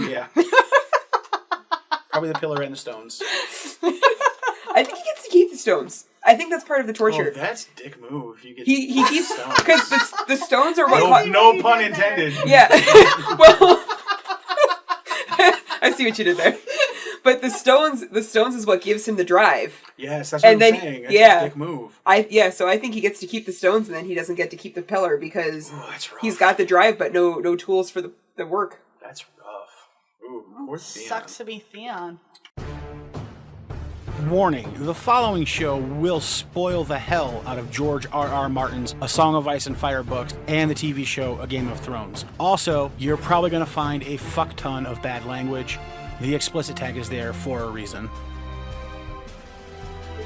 Yeah. Probably the pillar and the stones. I think he gets to keep the stones. I think that's part of the torture. Oh, that's dick move. You get he keeps because the stones are what. No pun intended. Yeah. Well, I see what you did there. But the stones is what gives him the drive. Yes, that's what I'm saying. That's a dick move. So I think he gets to keep the stones, and then he doesn't get to keep the pillar because he's got the drive, but no tools for the work. That's rough. Ooh, poor Theon. Sucks to be Theon. Warning, the following show will spoil the hell out of George R.R. Martin's A Song of Ice and Fire books and the TV show A Game of Thrones. Also, you're probably going to find a fuck ton of bad language. The explicit tag is there for a reason.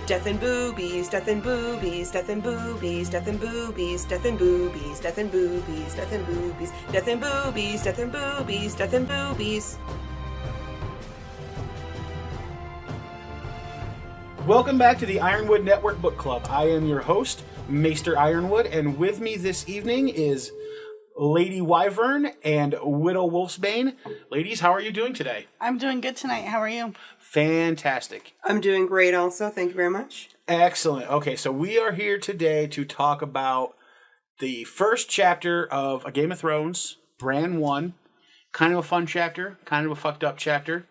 Death and boobies, death and boobies, death and boobies, death and boobies, death and boobies, death and boobies, death and boobies, death and boobies, death and boobies, death and boobies. Welcome back to the Ironwood Network Book Club. I am your host, Maester Ironwood, and with me this evening is Lady Wyvern and Widow Wolfsbane. Ladies, how are you doing today? I'm doing good tonight. How are you? Fantastic. I'm doing great also. Thank you very much. Excellent. Okay, so we are here today to talk about the first chapter of A Game of Thrones, Bran 1. Kind of a fun chapter, kind of a fucked up chapter.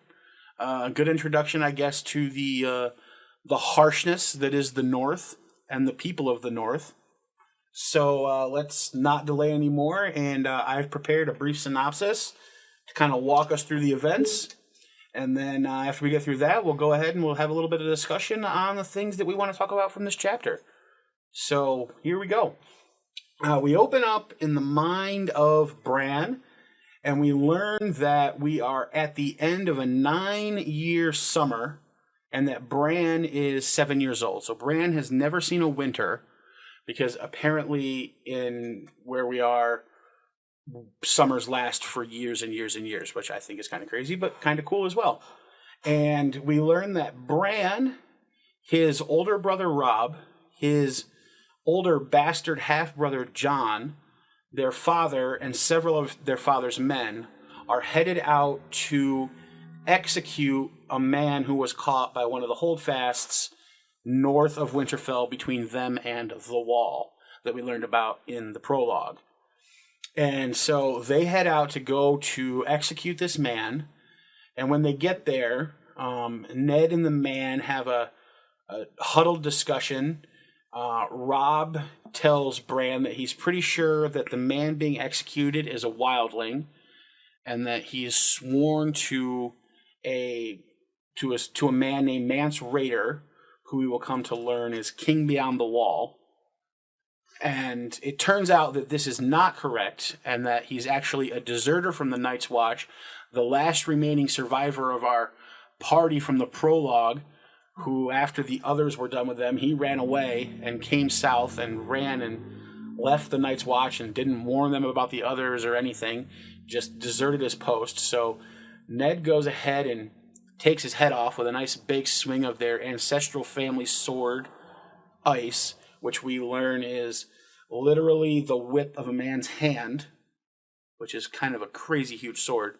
A good introduction, I guess, to the harshness that is the North and the people of the North. So let's not delay anymore, and I've prepared a brief synopsis to kind of walk us through the events. And then after we get through that, we'll go ahead and we'll have a little bit of discussion on the things that we want to talk about from this chapter. So here we go. We open up in the mind of Bran, and we learn that we are at the end of a 9-year summer, and that Bran is 7 years old. So Bran has never seen a winter, because apparently in where we are, summers last for years and years and years, which I think is kind of crazy, but kind of cool as well. And we learn that Bran, his older brother Robb, his older bastard half-brother Jon, their father, and several of their father's men are headed out to execute a man who was caught by one of the holdfasts north of Winterfell between them and the Wall that we learned about in the prologue. And so they head out to go to execute this man, and when they get there, Ned and the man have a huddled discussion. Robb tells Bran that he's pretty sure that the man being executed is a wildling, and that he is sworn to a man named Mance Rayder, who we will come to learn is king beyond the Wall. And it turns out that this is not correct, and that he's actually a deserter from the Night's Watch, the last remaining survivor of our party from the prologue, who, after the others were done with them, he ran away and came south and ran and left the Night's Watch and didn't warn them about the others or anything, just deserted his post. So Ned goes ahead and takes his head off with a nice big swing of their ancestral family sword, Ice, which we learn is literally the width of a man's hand, which is kind of a crazy huge sword.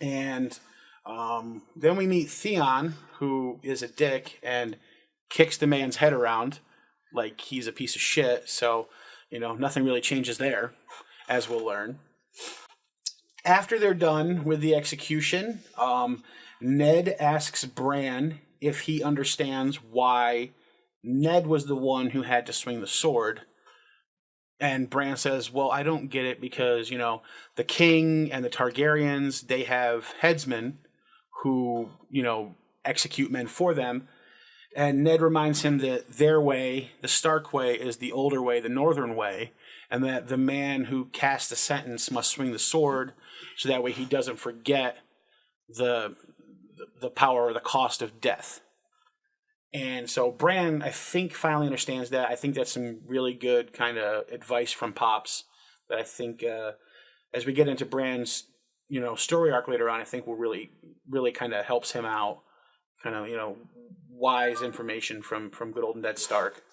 And then we meet Theon, who is a dick and kicks the man's head around like he's a piece of shit. So, nothing really changes there, as we'll learn. After they're done with the execution, Ned asks Bran if he understands why Ned was the one who had to swing the sword. And Bran says, well, I don't get it because, the king and the Targaryens, they have headsmen who, execute men for them. And Ned reminds him that their way, the Stark way, is the older way, the northern way, and that the man who casts the sentence must swing the sword so that way he doesn't forget the power or the cost of death. And so Bran, I think, finally understands that. I think that's some really good kind of advice from Pops that I think as we get into Bran's, story arc later on, I think will really, really kind of helps him out. Kind of, wise information from good old Ned Stark.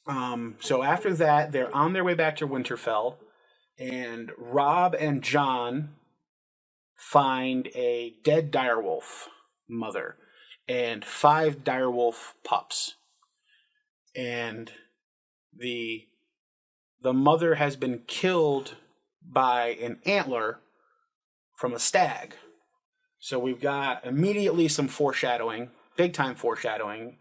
So after that, they're on their way back to Winterfell, and Robb and Jon find a dead direwolf mother and 5 direwolf pups. And the mother has been killed by an antler from a stag. So we've got immediately some foreshadowing, big time foreshadowing.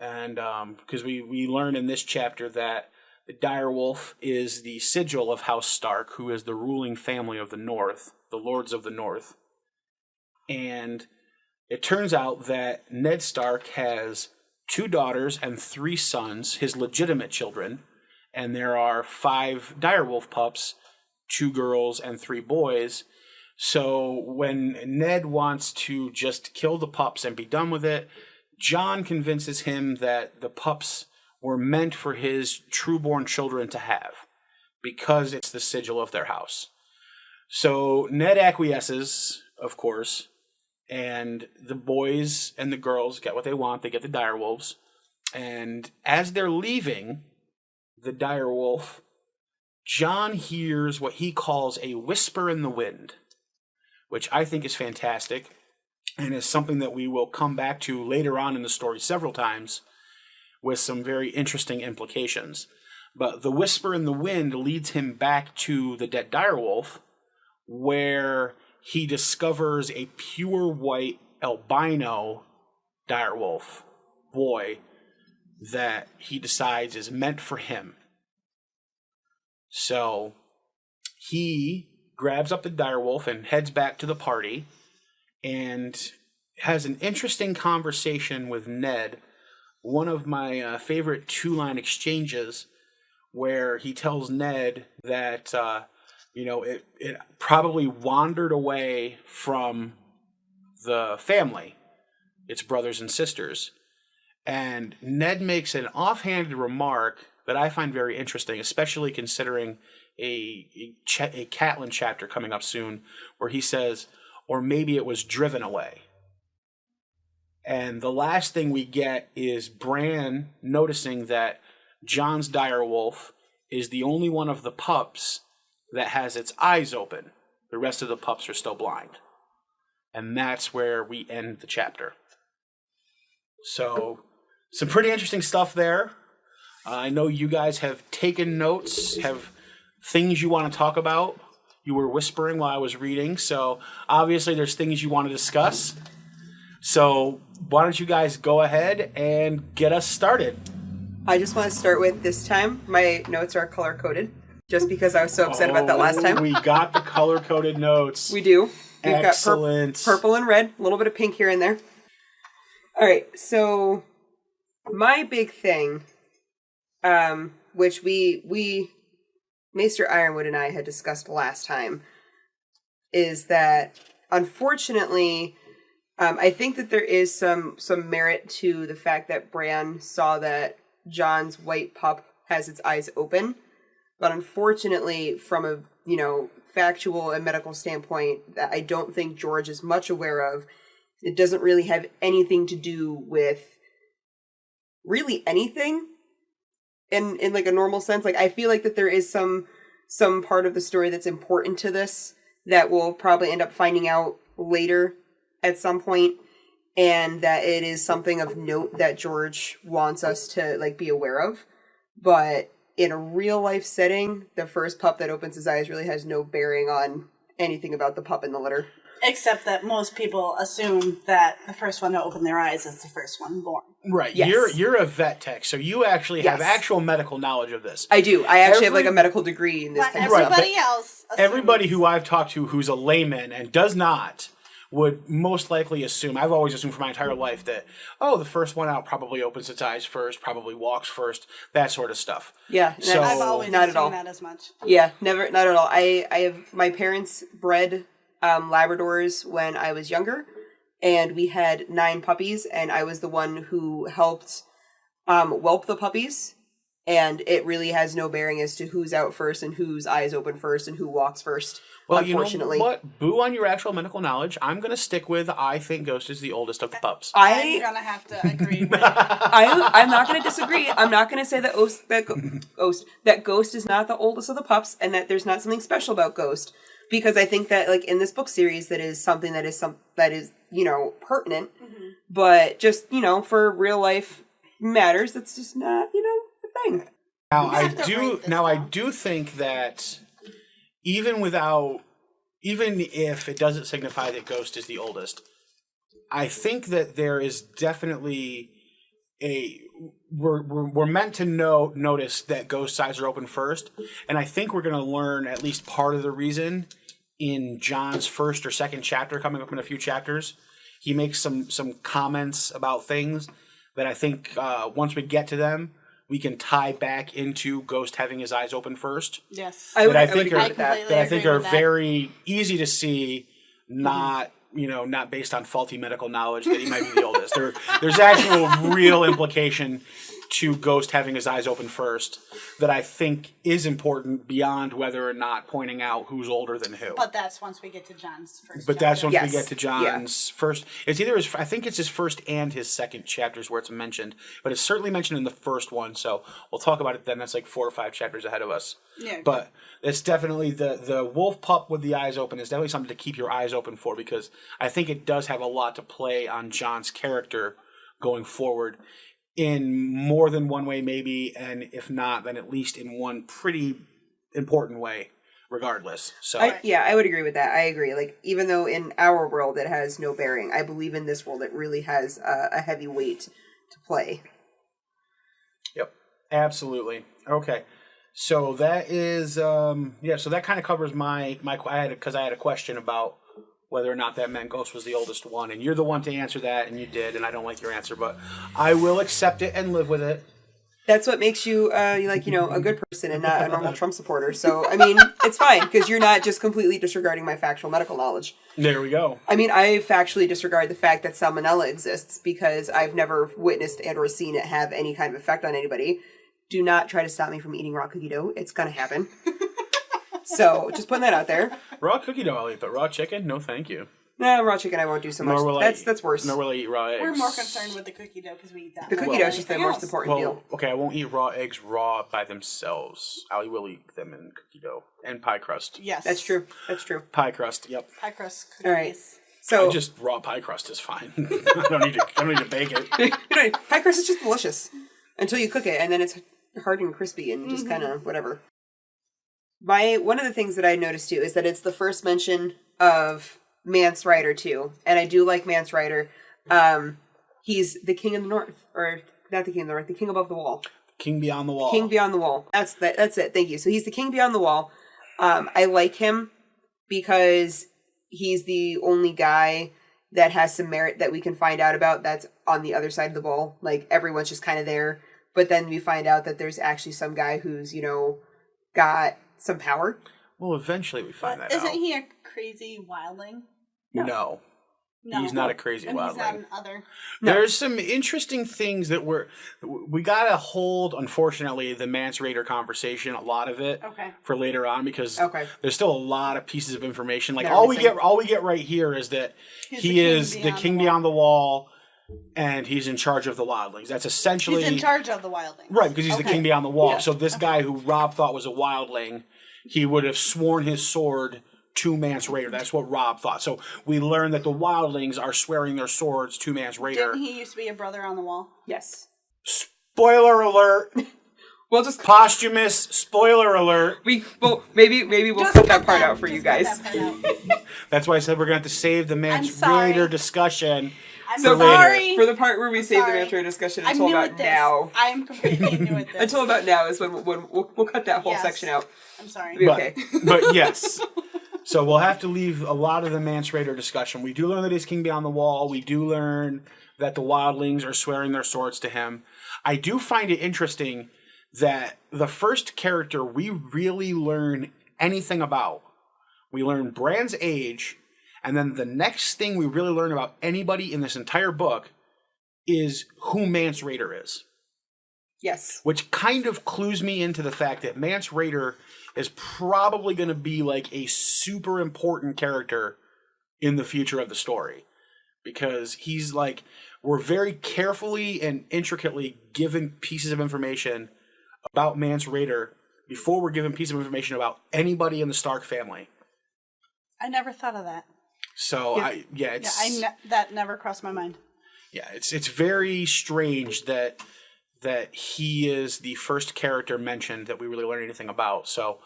And because we learn in this chapter that the direwolf is the sigil of House Stark, who is the ruling family of the North, the Lords of the North. And it turns out that Ned Stark has 2 daughters and 3 sons, his legitimate children. And there are 5 direwolf pups, 2 girls and 3 boys. So when Ned wants to just kill the pups and be done with it, Jon convinces him that the pups were meant for his true-born children to have, because it's the sigil of their house. So Ned acquiesces, of course, and the boys and the girls get what they want. They get the direwolves. And as they're leaving the direwolf, Jon hears what he calls a whisper in the wind, which I think is fantastic and is something that we will come back to later on in the story several times with some very interesting implications. But the whisper in the wind leads him back to the dead direwolf, where he discovers a pure white albino direwolf boy that he decides is meant for him. So he grabs up the direwolf and heads back to the party and has an interesting conversation with Ned. One of my favorite 2-line exchanges, where he tells Ned that it probably wandered away from the family, its brothers and sisters. And Ned makes an offhanded remark that I find very interesting, especially considering a Catelyn chapter coming up soon, where he says, or maybe it was driven away. And the last thing we get is Bran noticing that Jon's direwolf is the only one of the pups that has its eyes open. The rest of the pups are still blind. And that's where we end the chapter. So, some pretty interesting stuff there. I know you guys have taken notes, have things you want to talk about. You were whispering while I was reading, so obviously there's things you want to discuss. So why don't you guys go ahead and get us started? I just want to start with, this time, my notes are color-coded, just because I was so upset about that last time. We got the color-coded notes. We do. We've Excellent. got purple and red, a little bit of pink here and there. All right, so my big thing, which we Maester Ironwood and I had discussed last time, is that, unfortunately, I think that there is some merit to the fact that Bran saw that Jon's white pup has its eyes open, but unfortunately, from a factual and medical standpoint, that I don't think George is much aware of. It doesn't really have anything to do with really anything in like a normal sense. Like, I feel like that there is some part of the story that's important to this that we'll probably end up finding out later at some point, and that it is something of note that George wants us to like be aware of. But in a real life setting, the first pup that opens his eyes really has no bearing on anything about the pup in the litter. Except that most people assume that the first one to open their eyes is the first one born. Right. Yes. You're a vet tech, so you actually have actual medical knowledge of this. I do. I actually have like a medical degree in this But kind of stuff. everybody else assumes. Everybody who I've talked to who's a layman and does not would most likely assume, I've always assumed for my entire life, that, the first one out probably opens its eyes first, probably walks first, that sort of stuff. Yeah. So, I've always not at assumed all. that as much. Yeah, not at all. I have, my parents bred Labradors when I was younger, and we had 9 puppies, and I was the one who helped whelp the puppies, and it really has no bearing as to who's out first and whose eyes open first and who walks first. Well, unfortunately. You know what? Boo on your actual medical knowledge. I'm going to stick with, I think Ghost is the oldest of the pups. I'm going to have to agree with I'm not going to disagree. I'm not going to say that Ghost is not the oldest of the pups and that there's not something special about Ghost. because I think that like in this book series that is something that is pertinent, but just for real life matters that's just not a thing. Now I down. do think that even if it doesn't signify that Ghost is the oldest, I think that there is definitely we're meant to notice that Ghost's eyes are open first, and I think we're going to learn at least part of the reason in Jon's first or second chapter coming up in a few chapters. He makes some comments about things that I think once we get to them, we can tie back into Ghost having his eyes open first. Yes. I think are very easy to see, not based on faulty medical knowledge that he might be the oldest. There's actual real implication to Ghost having his eyes open first that I think is important beyond whether or not pointing out who's older than who. But that's once we get to Jon's first. But that's once Yes. we get to Jon's first. It's either I think it's his first and his second chapters where it's mentioned, but it's certainly mentioned in the first one. So we'll talk about it then. That's like 4 or 5 chapters ahead of us. Yeah. But it's definitely the wolf pup with the eyes open is definitely something to keep your eyes open for, because I think it does have a lot to play on Jon's character going forward in more than one way, maybe, and if not, then at least in one pretty important way, regardless. So I would agree with that. I agree. Like, even though in our world it has no bearing, I believe in this world it really has a heavy weight to play. Yep, absolutely. Okay, so that is so that kind of covers my I had a question about whether or not that meant Ghost was the oldest one, and you're the one to answer that, and you did, and I don't like your answer, but I will accept it and live with it. That's what makes you, a good person and not a normal Trump supporter. So, I mean, it's fine, because you're not just completely disregarding my factual medical knowledge. There we go. I mean, I factually disregard the fact that salmonella exists, because I've never witnessed and or seen it have any kind of effect on anybody. Do not try to stop me from eating raw cookie dough. It's going to happen. So, just putting that out there. Raw cookie dough I'll eat, but raw chicken? No, thank you. Nah, raw chicken I won't do so much. That's worse. Nor will I eat raw eggs. We're more concerned with the cookie dough because we eat that. The cookie dough is just the most important deal. Okay, I won't eat raw eggs raw by themselves. I will eat them in cookie dough and pie crust. Yes. That's true. Pie crust, yep. Pie crust cookies. All right. So just raw pie crust is fine. I don't need to bake it. Pie crust is just delicious until you cook it, and then it's hard and crispy and just kind of whatever. One of the things that I noticed too is that it's the first mention of Mance Rayder too, and I do like Mance Rayder. He's the king of the north, or not the king of the north, the king above the wall. King beyond the wall. King beyond the wall. That's it. Thank you. So he's the king beyond the wall. I like him because he's the only guy that has some merit that we can find out about that's on the other side of the wall. Like, everyone's just kind of there, but then we find out that there's actually some guy who's got some power. Well, eventually we find that out. Isn't he a crazy wildling? No. He's not a crazy wildling. He's not an other. There's some interesting things that we gotta hold, unfortunately, the Mance Rayder conversation, a lot of it, for later on, because there's still a lot of pieces of information. Like, all we get right here is that he is the king beyond the wall, and he's in charge of the wildlings. That's essentially... He's in charge of the wildlings. Right, because he's the king beyond the wall. Yeah. So this guy who Rob thought was a wildling, he would have sworn his sword to Mance Rayder. That's what Rob thought. So we learn that the wildlings are swearing their swords to Mance Rayder. Didn't he used to be a brother on the wall? Yes. Spoiler alert! We'll just posthumous spoiler alert. Maybe we'll cut that part out for you guys. That's why I said we're going to have to save the Mance Rayder discussion. I'm sorry. For the part where we save the Mance Rayder discussion until about now. I'm completely new at this. Until about now is when we'll cut that whole section out. I'm sorry. But yes. So we'll have to leave a lot of the Mance Rayder discussion. We do learn that he's king beyond the wall. We do learn that the wildlings are swearing their swords to him. I do find it interesting that the first character we really learn anything about, we learn Bran's age, and then the next thing we really learn about anybody in this entire book is who Mance Rayder is. Yes. Which kind of clues me into the fact that Mance Rayder is probably going to be like a super important character in the future of the story. Because he's like, we're very carefully and intricately given pieces of information about Mance Rayder before we're given pieces of information about anybody in the Stark family. I never thought of that. So That never crossed my mind. Yeah, it's very strange that he is the first character mentioned that we really learn anything about. So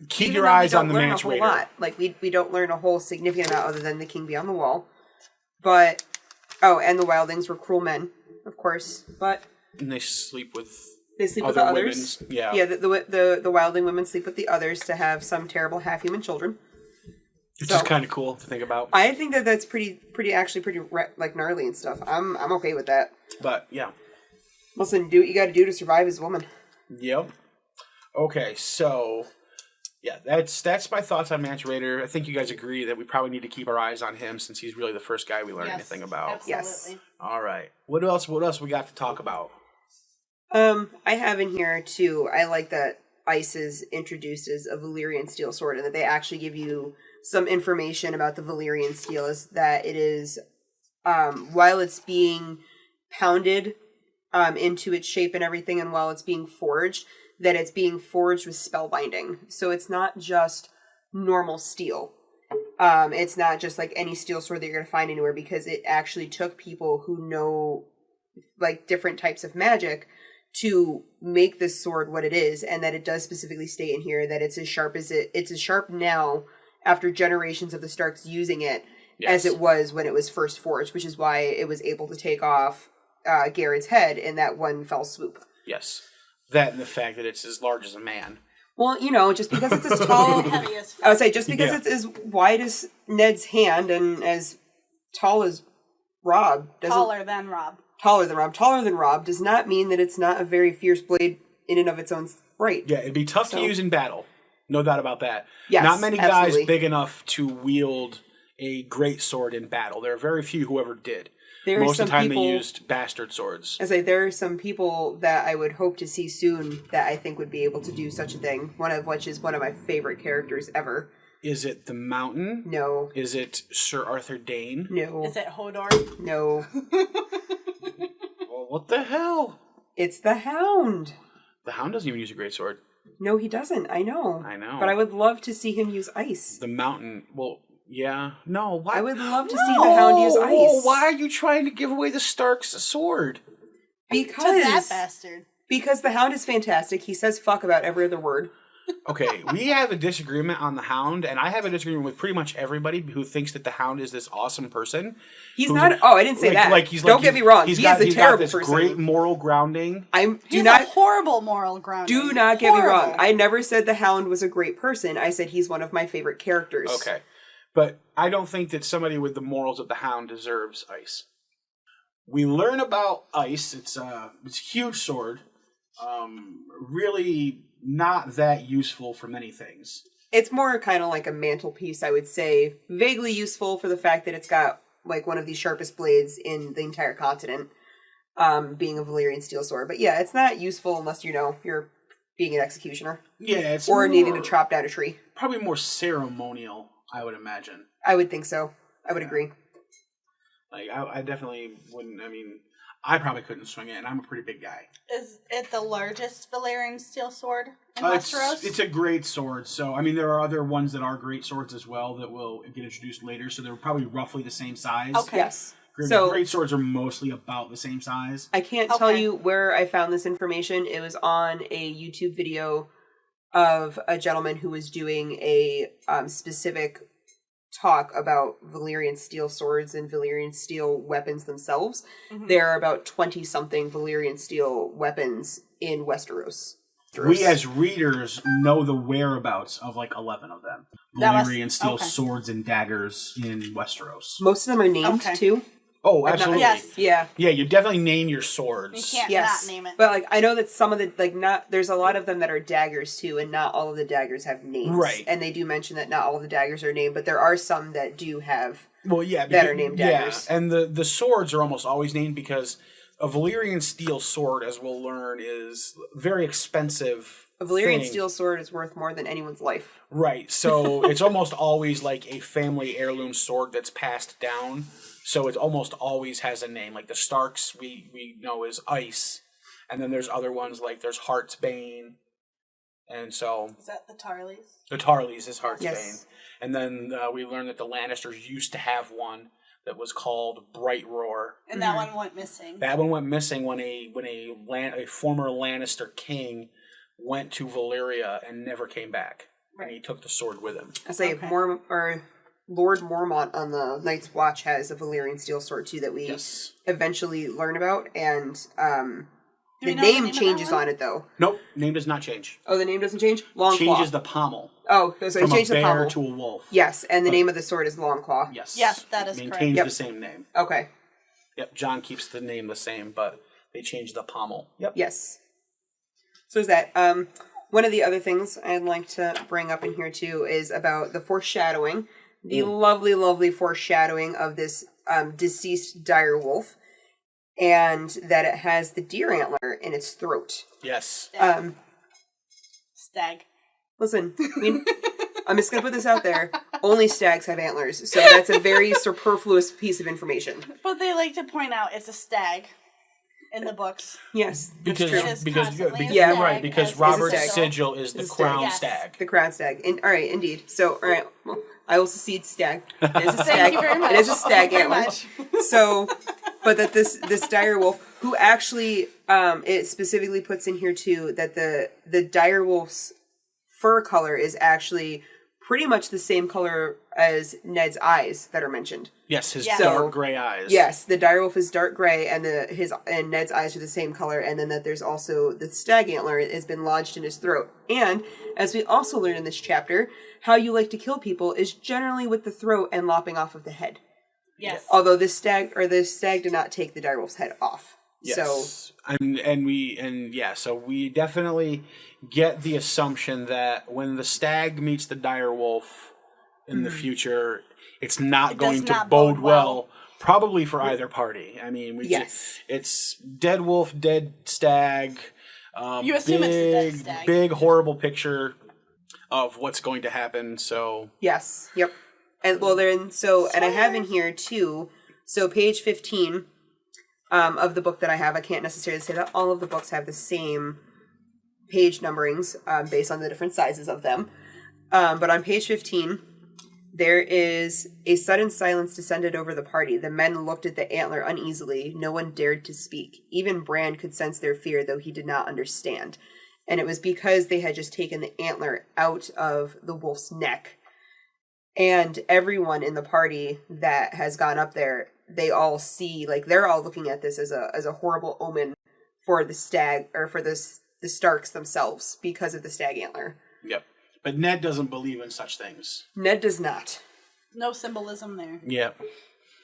keep Even your though we eyes on don't the learn Mance a whole Rayder. lot. Like, we don't learn a whole significant amount other than the king beyond the wall. But, and the wildlings were cruel men, of course. But And they sleep with the other others. women. Yeah. Yeah, the wildling women sleep with the others to have some terrible half-human children. It's just kind of cool to think about. I think that's pretty like gnarly and stuff. I'm okay with that. But yeah. Listen, do what you got to do to survive as a woman. Yep. Okay, so yeah, that's my thoughts on Mance Rayder. I think you guys agree that we probably need to keep our eyes on him since he's really the first guy we learn anything about. Absolutely. Yes. All right. What else we got to talk about? I have in here too. I like that Ice is introduced as a Valyrian steel sword, and that they actually give you some information about the Valyrian steel. Is that it is, while it's being pounded into its shape and everything, and while it's being forged, that it's being forged with spellbinding. So it's not just normal steel. It's not just like any steel sword that you're going to find anywhere, because it actually took people who know like different types of magic to make this sword what it is, and that it does specifically state in here that it's as sharp now after generations of the Starks using it as it was when it was first forged, which is why it was able to take off Garrett's head in that one fell swoop. Yes. That and the fact that it's as large as a man. Well, just because it's as tall, I would say just because it's as wide as Ned's hand and as tall as Rob. Taller than Rob does not mean that it's not a very fierce blade in and of its own right. Yeah, it'd be tough to use in battle. No doubt about that. Yes, not many absolutely. guys big enough to wield a great sword in battle. There are very few who ever did. Most of the time they used bastard swords. There are some people that I would hope to see soon that I think would be able to do such a thing, one of which is one of my favorite characters ever. Is it the Mountain? No. Is it Sir Arthur Dane? No. Is it Hodor? No. Well, what the hell? It's the Hound. The Hound doesn't even use a great sword. No, he doesn't. I know. But I would love to see him use ice. The Mountain, well... Yeah. No, why? I would love to see the Hound use ice. Oh, why are you trying to give away the Stark's sword? Because... To that bastard. Because the Hound is fantastic. He says fuck about every other word. Okay, we have a disagreement on the Hound, and I have a disagreement with pretty much everybody who thinks that the Hound is this awesome person. He's not... Oh, I didn't say that. Don't get me wrong. He is a terrible person. Great moral grounding. He's a horrible moral grounding. Do not get me wrong. I never said the Hound was a great person. I said he's one of my favorite characters. Okay. But I don't think that somebody with the morals of the Hound deserves ice. We learn about ice. It's a huge sword. Really not that useful for many things. It's more kind of like a mantelpiece, I would say. Vaguely useful for the fact that it's got like one of the sharpest blades in the entire continent, being a Valyrian steel sword. But yeah, it's not useful unless you're being an executioner. Yeah, it's or needing to chop down a tree. Probably more ceremonial, I would imagine. I would think so. I would agree. Like, I definitely wouldn't, I probably couldn't swing it, and I'm a pretty big guy. Is it the largest Valyrian steel sword in Westeros? It's a great sword, so, there are other ones that are great swords as well that will get introduced later, so they're probably roughly the same size. Okay. Yes. Great swords are mostly about the same size. I can't tell you where I found this information. It was on a YouTube video of a gentleman who was doing a specific talk about Valyrian steel swords and Valyrian steel weapons themselves. Mm-hmm. There are about 20-something Valyrian steel weapons in Westeros. We as readers know the whereabouts of like 11 of them. Valyrian steel swords and daggers in Westeros. Most of them are named too. Oh, absolutely. Yes. Yeah. Yeah, you definitely name your swords. You can't not name it. But I know that some of the there's a lot of them that are daggers too, and not all of the daggers have names. Right. And they do mention that not all of the daggers are named, but there are some that do have that are named daggers. Yeah, and the swords are almost always named because a Valyrian steel sword, as we'll learn, is very expensive. A Valyrian steel sword is worth more than anyone's life. Right, so it's almost always like a family heirloom sword that's passed down. So it almost always has a name. Like the Starks, we know is Ice. And then there's other ones like there's Heart's Bane. And so Is that the Tarleys? the Tarleys is Heartsbane. Yes. And then we learned that the Lannisters used to have one that was called Bright Roar. And that one went missing. That one went missing when a former Lannister king went to Valyria and never came back. Right. And he took the sword with him. I say Lord Mormont on the Night's Watch has a Valyrian steel sword too that we eventually learn about, and the name changes on it though. Nope, name does not change. Oh, the name doesn't change? Longclaw. Changes the pommel. Oh, so he changed the pommel. From a bear to a wolf. Yes, and the name of the sword is Longclaw. Yes. Yes, that is correct. Maintains the same name. Okay. Yep, Jon keeps the name the same, but they changed the pommel. Yep. Yes. So is that. One of the other things I'd like to bring up in here too is about the foreshadowing. The lovely, lovely foreshadowing of this deceased direwolf, and that it has the deer antler in its throat. Yes. Stag. Listen, I'm just going to put this out there. Only stags have antlers, so that's a very superfluous piece of information. But they like to point out it's a stag in the books. Yes, because Yeah, right. Because Robert's sigil is the crown stag. The crown stag. All right, indeed. So, all right, well, I will secede stag. It is a stag. Thank you very much. It is a stag antler. So, but that this direwolf, who actually, it specifically puts in here too that the direwolf's fur color is actually pretty much the same color as Ned's eyes that are mentioned. Yes, his dark gray eyes. Yes, the direwolf is dark gray, and and Ned's eyes are the same color. And then that there's also the stag antler has been lodged in his throat. And as we also learn in this chapter, how you like to kill people is generally with the throat and lopping off of the head. Yes. Although this stag did not take the direwolf's head off. Yes. So we definitely get the assumption that when the stag meets the direwolf in the future, it's not going to bode well, probably for either party. I mean, it's dead wolf, dead stag. You assume it's the dead stag. Big, horrible picture of what's going to happen. So yes, yep. And well, and I have in here too. So page 15. Of the book that I have, I can't necessarily say that all of the books have the same page numberings based on the different sizes of them. But on page 15, there is a sudden silence descended over the party. The men looked at the antler uneasily. No one dared to speak. Even Bran could sense their fear, though he did not understand. And it was because they had just taken the antler out of the wolf's neck. And everyone in the party that has gone up there, they all see, like, they're all looking at this as a horrible omen for the stag, or for the Starks themselves, because of the stag antler. Yep. But Ned doesn't believe in such things. Ned does not. No symbolism there. Yep.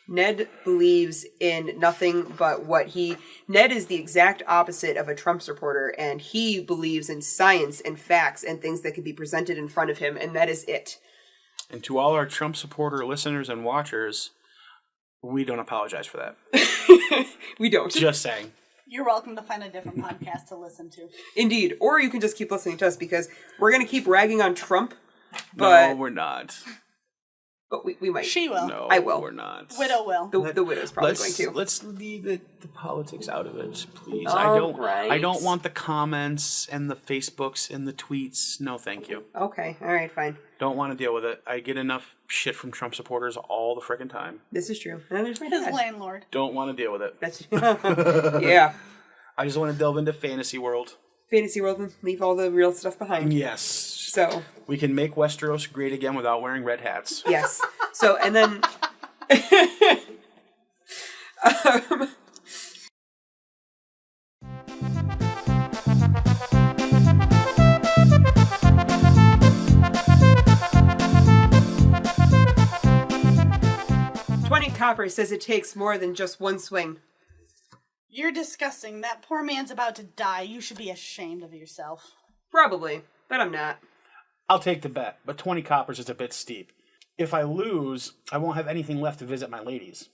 Ned believes in nothing but Ned is the exact opposite of a Trump supporter, and he believes in science and facts and things that can be presented in front of him, and that is it. And to all our Trump supporter listeners and watchers, we don't apologize for that. We don't. Just saying. You're welcome to find a different podcast to listen to. Indeed. Or you can just keep listening to us, because we're going to keep ragging on Trump. But no, we're not. But we might. She will. No, I will. We're not. Widow will. The widow's probably going to. Let's leave the politics out of it, please. Right. I don't want the comments and the Facebooks and the tweets. No, thank you. Okay. All right. Fine. Don't want to deal with it. I get enough shit from Trump supporters all the frickin' time. This is true. And there's my His dad. landlord. Don't want to deal with it. That's yeah. I just want to delve into fantasy world. Fantasy world and leave all the real stuff behind. Yes. So we can make Westeros great again without wearing red hats. Yes. So, and then 20 copper says it takes more than just one swing. You're disgusting. That poor man's about to die. You should be ashamed of yourself. Probably, but I'm not. I'll take the bet, but 20 coppers is a bit steep. If I lose, I won't have anything left to visit my ladies.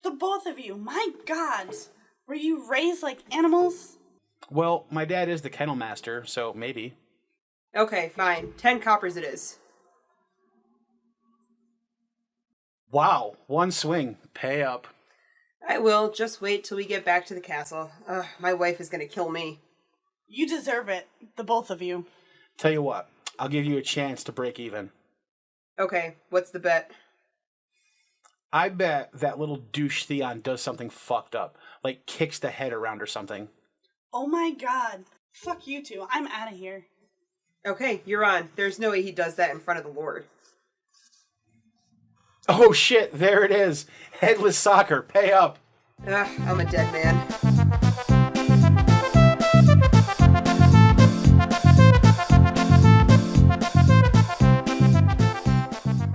The both of you, my gods. Were you raised like animals? Well, my dad is the kennel master, so maybe. Okay, fine. 10 coppers it is. Wow, one swing. Pay up. I will. Just wait till we get back to the castle. My wife is going to kill me. You deserve it, the both of you. Tell you what, I'll give you a chance to break even. Okay, what's the bet? I bet that little douche Theon does something fucked up. Like kicks the head around or something. Oh my god. Fuck you two. I'm out of here. Okay, you're on. There's no way he does that in front of the Lord. Oh shit, there it is. Headless soccer, pay up. Ugh, I'm a dead man.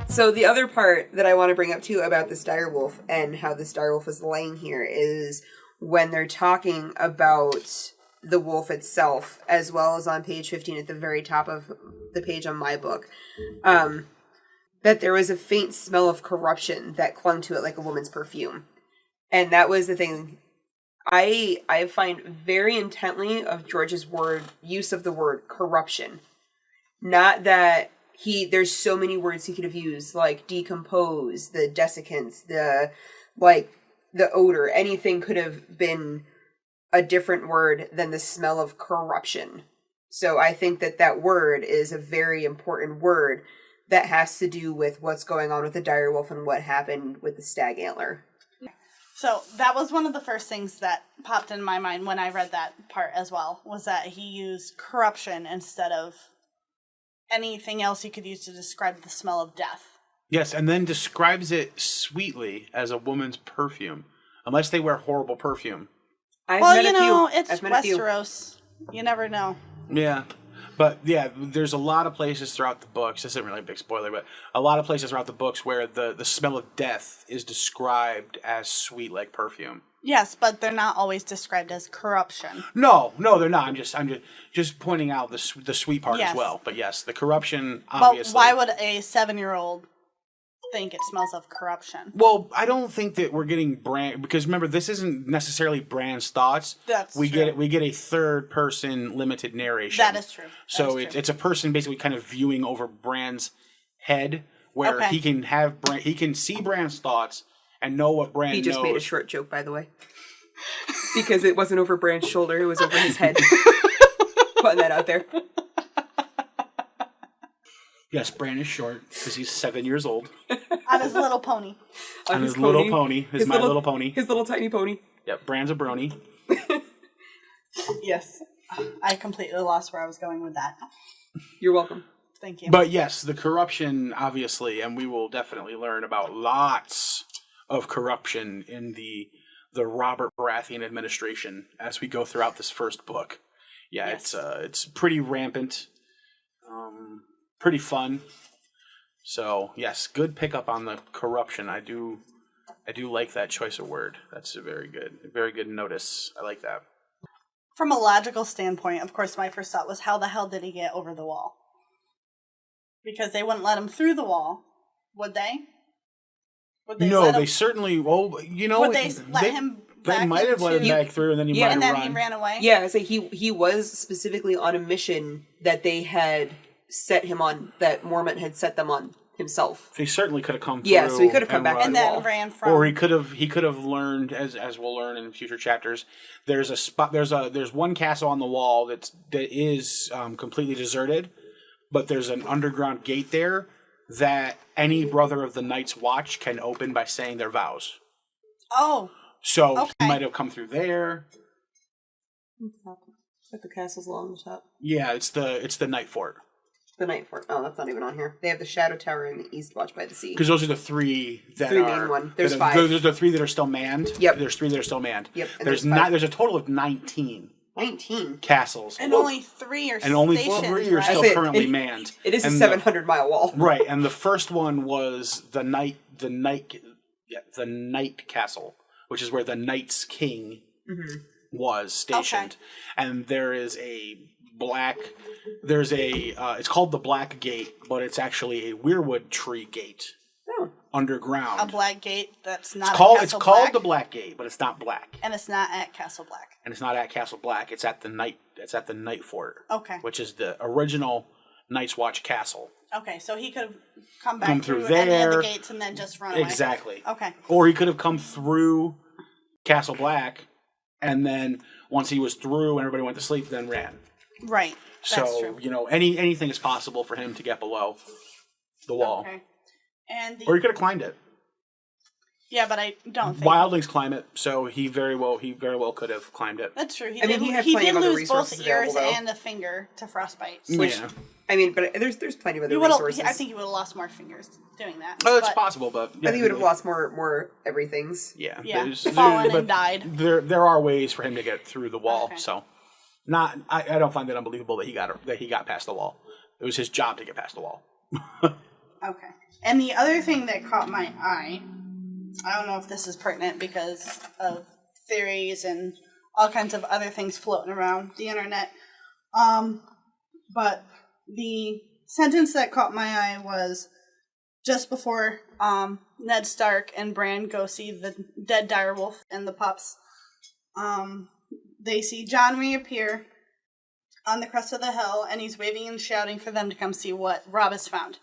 So the other part that I want to bring up too about this direwolf and how this direwolf is laying here is when they're talking about the wolf itself, as well as on page 15 at the very top of the page on my book, that there was a faint smell of corruption that clung to it like a woman's perfume. And that was the thing I find very intently of George's use of the word corruption. Not that there's so many words he could have used, like decompose, the desiccants, the odor. Anything could have been a different word than the smell of corruption. So I think that word is a very important word that has to do with what's going on with the direwolf and what happened with the stag antler. So that was one of the first things that popped in my mind when I read that part as well, was that he used corruption instead of anything else you could use to describe the smell of death. Yes, and then describes it sweetly as a woman's perfume. Unless they wear horrible perfume. It's Westeros. You never know. Yeah. But yeah, there's a lot of places throughout the books, this isn't really a big spoiler, but a lot of places throughout the books where the smell of death is described as sweet like perfume. Yes, but they're not always described as corruption. No, they're not. I'm just pointing out the sweet part as well. But yes, the corruption, obviously. But why would a 7-year-old think it smells of corruption? Well, I don't think that we're getting Bran, because remember, this isn't necessarily Bran's thoughts. That's true. We get a third person limited narration. That is true. It's a person basically kind of viewing over Bran's head, where he can see Bran's thoughts and know what Bran knows. He just made a short joke, by the way. Because it wasn't over Bran's shoulder, it was over his head. Putting that out there. Yes, Bran is short because he's 7 years old. On his little pony. On his little pony. His My Little Pony. His little tiny pony. Yep, Bran's a brony. Yes. I completely lost where I was going with that. You're welcome. Thank you. But yes, the corruption, obviously, and we will definitely learn about lots of corruption in the Robert Baratheon administration as we go throughout this first book. Yeah, yes. It's pretty rampant. Pretty fun. So yes, good pickup on the corruption. I do like that choice of word. That's a very good notice. I like that. From a logical standpoint, of course, my first thought was, how the hell did he get over the wall? Because they wouldn't let him through the wall, would they? No, they certainly. Well, you know, would they let him? They might have let him back through, and then he might have run. And then he ran away. Yeah, so he was specifically on a mission that they had set him on, that Mormont had set them on himself. So he certainly could have come through. Yeah, so he could have come back and then ran from. Or he could have learned, as we'll learn in future chapters. There's a spot. There's one castle on the wall that is completely deserted, but there's an underground gate there that any brother of the Night's Watch can open by saying their vows. Oh. So he might have come through there. But the castle's along the top. Yeah, it's the Night Fort. The Night Fort. Oh, that's not even on here. They have the Shadow Tower and the East Watch by the Sea. Because those are the three that three main one. There's 5. There's the 3 that are still manned. Yep. There's 3 that are still manned. Yep. There's a total of 19. 19 castles. And only 3 are and only 3 are still currently manned. It is a 700-mile wall. Right, and the first one was the Night Castle, which is where the Night's King was stationed. Okay. And there is it's called the Black Gate, but it's actually a weirwood tree gate. Underground. A black gate that's not It's called the Black Gate, but it's not black. And it's not at Castle Black. And it's not at Castle Black. It's at the Night Fort. Okay. Which is the original Night's Watch castle. Okay, so he could have come back through there, any of the gates and then just run away. Exactly. Okay. Or he could have come through Castle Black, and then once he was through and everybody went to sleep, then ran. Right. That's So, true. anything is possible for him to get below the wall. Okay. And Or he could have climbed it. yeah, but I don't think Wildlings climb it, so he very well could have climbed it. that's true. He I mean, he had he plenty did of other lose both resources ears available, though. and a finger to frostbite. So Which, Yeah. I mean, but there's plenty of other he would've- resources. I think he would have lost more fingers doing that. Oh, it's but- possible, but I think he would have lost more everythings. Yeah, Yeah, fallen and but died. There are ways for him to get through the wall. Okay. So, I don't find it unbelievable that he got past the wall. It was his job to get past the wall. Okay. And the other thing that caught my eye, I don't know if this is pertinent because of theories and all kinds of other things floating around the internet. But the sentence that caught my eye was just before Ned Stark and Bran go see the dead direwolf and the pups. They see Jon reappear on the crest of the hill, and he's waving and shouting for them to come see what Robb has found.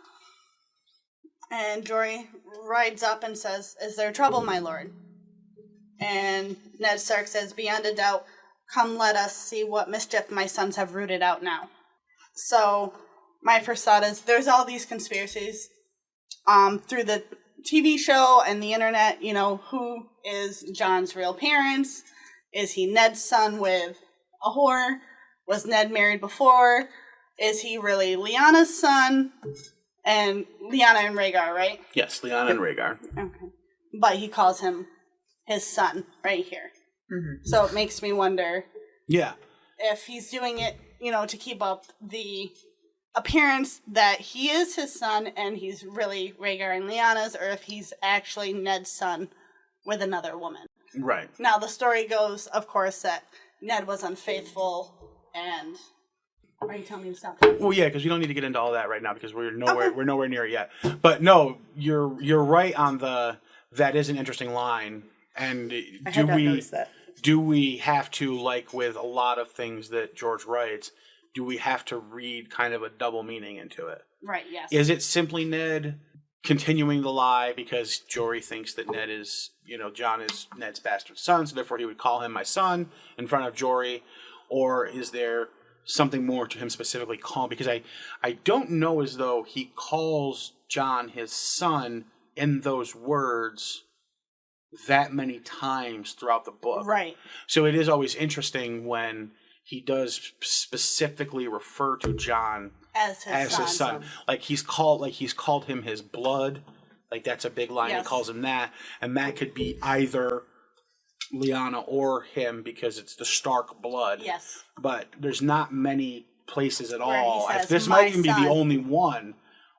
And Jory rides up and says, "Is there trouble, my lord?" And Ned Stark says, "Beyond a doubt, come let us see what mischief my sons have rooted out now." So my first thought is there's all these conspiracies through the TV show and the internet, who is Jon's real parents? Is he Ned's son with a whore? Was Ned married before? Is he really Lyanna's son? And Lyanna and Rhaegar, right? Yes, Lyanna and Rhaegar. Okay. But he calls him his son right here. Mm-hmm. So it makes me wonder Yeah. if he's doing it, to keep up the appearance that he is his son and he's really Rhaegar and Lyanna's, or if he's actually Ned's son with another woman. Right. Now, the story goes, of course, that Ned was unfaithful and... Are you telling me to stop? Well, yeah, because we don't need to get into all that right now because we're nowhere near it yet. But no, you're right on that is an interesting line. And I had not noticed that. Do we have to, like with a lot of things that George writes, do we have to read kind of a double meaning into it? Right, yes. Is it simply Ned continuing the lie because Jory thinks that Ned is, Jon is Ned's bastard son, so therefore he would call him my son in front of Jory? Or is there something more to him specifically calling? Because I don't know as though he calls Jon his son in those words that many times throughout the book. Right. So it is always interesting when he does specifically refer to Jon as his son. Like he's called him his blood. Like that's a big line. Yes. He calls him that, and that could be either Lyanna or him because it's the Stark blood. Yes. But there's not many places at Where he all. says, This "My might even be son." the only one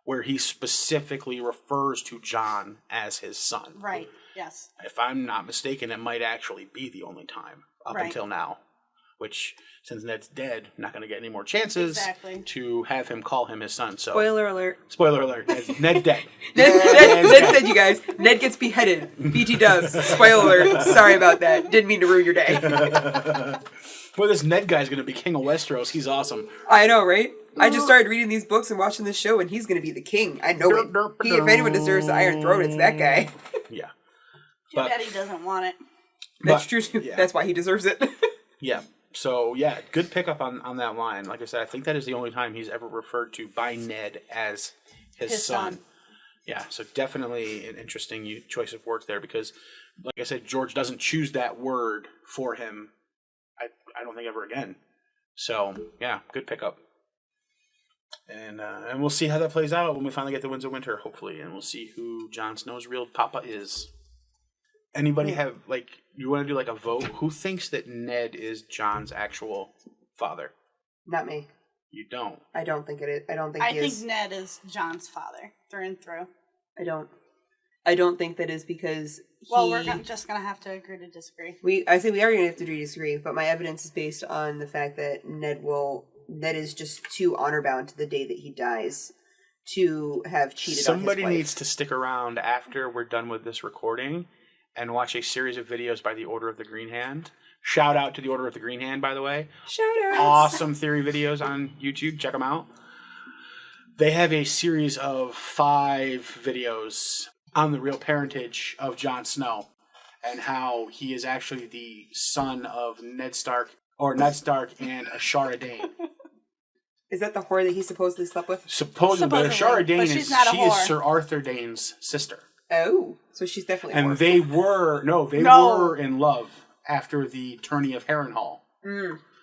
where he specifically refers to Jon as his son. Right, yes. If I'm not mistaken, it might actually be the only time up Right. until now. Which, since Ned's dead, not going to get any more chances Exactly. to have him call him his son. So Spoiler alert. Spoiler alert. Ned's dead. Ned said, you guys, Ned gets beheaded. BT dubs. Spoiler alert. Sorry about that. Didn't mean to ruin your day. Well, this Ned guy's going to be king of Westeros. He's awesome. I know, right? I just started reading these books and watching this show, and he's going to be the king. I know it. If anyone deserves the Iron Throne, it's that guy. Yeah. Too bad he doesn't want it. That's But- true, too. yeah. That's why he deserves it. Yeah. So, yeah, good pickup on that line. Like I said, I think that is the only time he's ever referred to by Ned as his son. Yeah, so definitely an interesting choice of words there because, like I said, George doesn't choose that word for him, I don't think, ever again. So, yeah, good pickup. And we'll see how that plays out when we finally get the Winds of Winter, hopefully, and we'll see who Jon Snow's real papa is. Anybody have, you want to do a vote? Who thinks that Ned is Jon's actual father? Not me. You don't. I don't think it is. I don't think I he think is. Ned is Jon's father, through and through. I don't. I don't think that is because Well, we're just going to have to agree to disagree. I say we are going to have to disagree, but my evidence is based on the fact that Ned is just too honor bound to the day that he dies to have cheated on his Somebody wife. needs to stick around after we're done with this recording and watch a series of videos by the Order of the Green Hand. Shout out to the Order of the Green Hand, by the way. Shout out. Awesome theory videos on YouTube. Check them out. They have a series of 5 videos on the real parentage of Jon Snow and how he is actually the son of Ned Stark and Ashara Dane. Is that the whore that he supposedly slept with? Supposedly. But Ashara Dane but is, she's not a she is whore. Sir Arthur Dane's sister. Oh, so she's definitely a And whore. they were in love after the tourney of Harrenhal.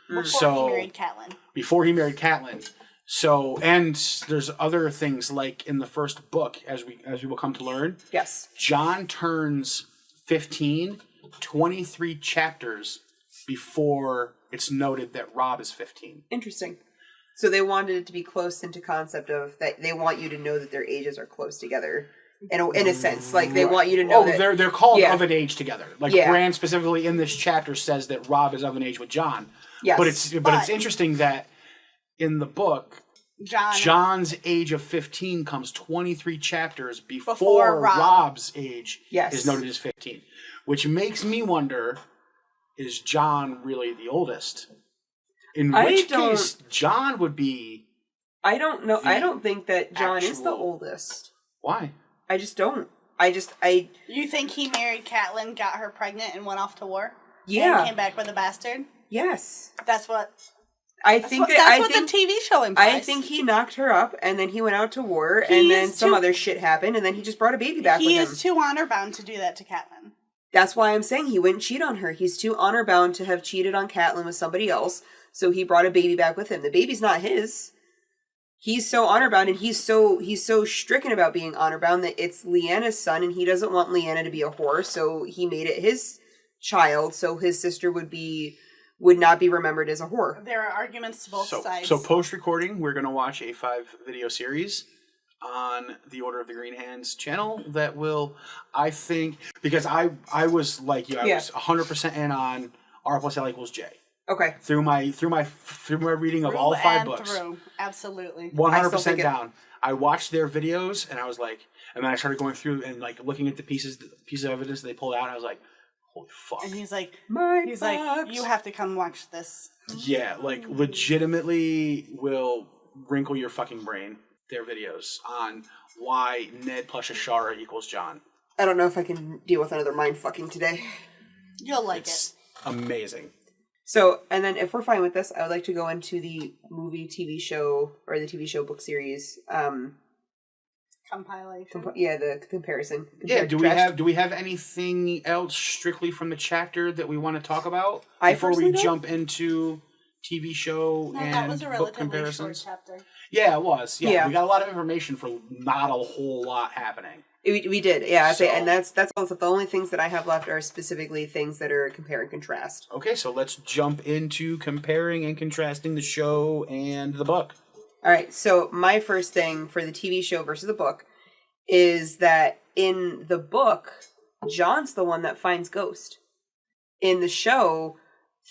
Before he married Catelyn. Before he married Catelyn. So, and there's other things like in the first book, as we will come to learn. Yes. Jon turns 15, 23 chapters before it's noted that Robb is 15. Interesting. So they wanted it to be close into concept of that they want you to know that their ages are close together. In a sense, like they want you to know that they're called of an age together. Like Yeah. Bran specifically in this chapter says that Robb is of an age with Jon. Yes. But it's interesting that in the book, Jon's age of 15 comes 23 chapters before Robb's age is noted as 15, which makes me wonder: is Jon really the oldest? In which case, Jon would be. I don't know. I don't think that Jon is the oldest. Why? I just don't. You think he married Catelyn, got her pregnant, and went off to war? Yeah. And came back with a bastard? Yes. That's what the TV show implies. I think he knocked her up, and then he went out to war, and then some other shit happened, and then he just brought a baby back with him. He is too honor bound to do that to Catelyn. That's why I'm saying he wouldn't cheat on her. He's too honor bound to have cheated on Catelyn with somebody else, so he brought a baby back with him. The baby's not his. He's so honor bound, and he's so stricken about being honor bound that it's Lyanna's son, and he doesn't want Lyanna to be a whore, so he made it his child, so his sister would not be remembered as a whore. There are arguments to both sides. So post-recording, we're going to watch a 5-video series on the Order of the Green Hands channel that will, I think, because I was like you, I was 100% in on R plus L equals J. Okay. Through my reading of all 5 books. Absolutely. 100% down. I watched their videos and I was like, and then I started going through and like looking at the pieces of evidence they pulled out. And I was like, holy fuck. And he's like, you have to come watch this. Yeah, like legitimately will wrinkle your fucking brain. Their videos on why Ned plus Ashara equals Jon. I don't know if I can deal with another mind fucking today. You'll like it. Amazing. So, and then if we're fine with this, I would like to go into the movie, TV show, or the TV show book series. Compilation. The comparison. Yeah. Do we have anything else strictly from the chapter that we want to talk about before we jump into TV show and book comparisons? Short chapter. Yeah, it was. Yeah, we got a lot of information for not a whole lot happening. We did, yeah. And that's all. The only things that I have left are specifically things that are compare and contrast. Okay, so let's jump into comparing and contrasting the show and the book. All right, so my first thing for the TV show versus the book is that in the book, Jon's the one that finds Ghost. In the show,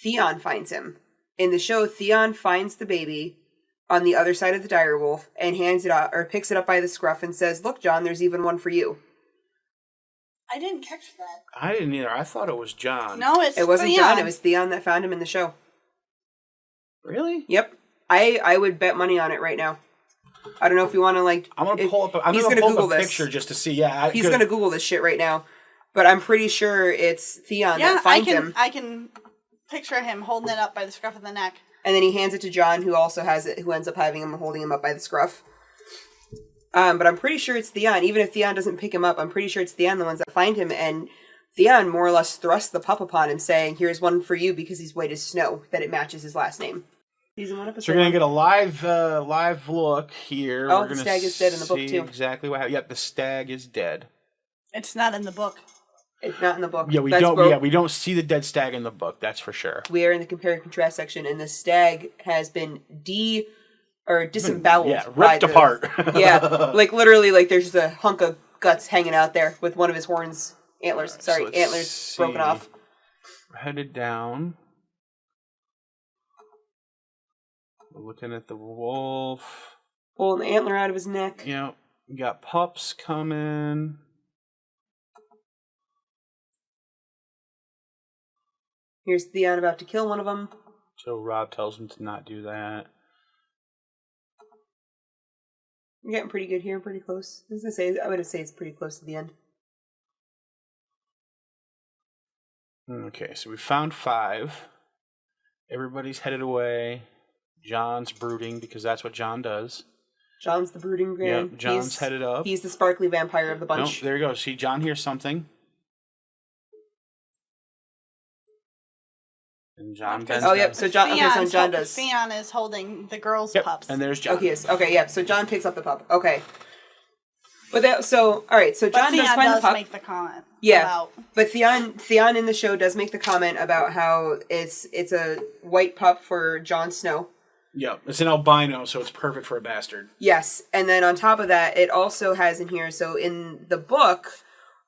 Theon finds him. In the show, Theon finds the baby on the other side of the direwolf and hands it out, or picks it up by the scruff and says, "Look, Jon, there's even one for you." I didn't catch that. I didn't either. I thought it was Jon. No, it wasn't Theon. Jon. It was Theon that found him in the show. Really? Yep. I would bet money on it right now. I don't know if you want to I'm gonna pull up. I'm gonna pull up a picture just to see. Yeah, he's gonna Google this shit right now, but I'm pretty sure it's Theon that finds him. I can picture him holding it up by the scruff of the neck. And then he hands it to Jon, who also has it, who ends up having him holding him up by the scruff. But I'm pretty sure it's Theon. Even if Theon doesn't pick him up, I'm pretty sure it's Theon the ones that find him. And Theon more or less thrusts the pup upon him, saying, "Here's one for you because he's white as snow." That it matches his last name. Season 1, episode So we're gonna get a live look here. Oh, the stag is dead in the book too. Exactly what happened. Yep, the stag is dead. It's not in the book. It's not in the book. Yeah, we don't see the dead stag in the book. That's for sure. We are in the compare and contrast section, and the stag has been disemboweled. Yeah, ripped apart. Yeah, like literally, like there's just a hunk of guts hanging out there with one of his antlers. Right, Sorry, antlers broken off. We're headed down. We're looking at the wolf. Pulling the antler out of his neck. Yeah, we got pups coming. Here's Theon about to kill one of them. So Robb tells him to not do that. We're getting pretty good here, pretty close. I would say it's pretty close to the end. Okay, so we found 5. Everybody's headed away. Jon's brooding because that's what Jon does. Jon's the brooding Gran. Yep, Jon's headed up. He's the sparkly vampire of the bunch. Nope, there you go. See, Jon hears something. And Jon bends yep. down. So Jon does. Theon is holding the girl's Yep, pups. and there's Jon. Okay, yep. So Jon picks up the pup. Okay. But all right, so Jon Theon does find the pup. make the comment. Yeah, but Theon in the show does make the comment about how it's a white pup for Jon Snow. Yep, it's an albino, so it's perfect for a bastard. Yes, and then on top of that, it also has in here, so in the book,